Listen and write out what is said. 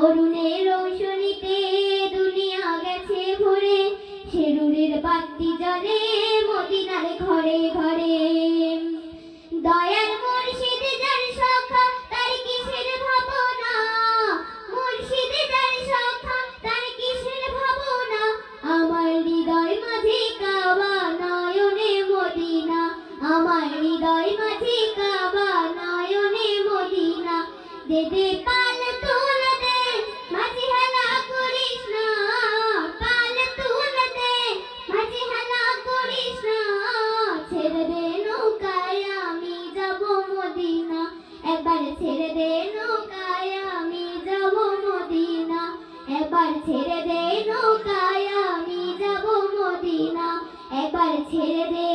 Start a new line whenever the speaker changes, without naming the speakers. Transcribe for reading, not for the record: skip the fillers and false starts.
অরুণের রৌশনীতে দুনিয়া গেছে ভরে, শেরুরের বাতি জ্বলে মদিনার ঘরে ঘরে। দয়াল মুর্শিদ যার সখা তার কিসের ভাবনা, মুর্শিদ যার সখা তার কিসের ভাবনা। আমার হৃদয় মাঝে কাবা নয়নে মদিনা, আমার হৃদয় মাঝে কাবা নয়নে মদিনা। দে দে পাল তুল দে মাঝি হেলা করিস না, পাল তুল দে মাঝি হেলা করিস না। ছেড়ে দে নৌকায় আমি যাব মদিনা, একবার ছেড়ে দে নৌকায় আমি যাব মদিনা, একবার ছেড়ে দে নৌকায় আমি যাব মদিনা, একবার ছেড়ে দে।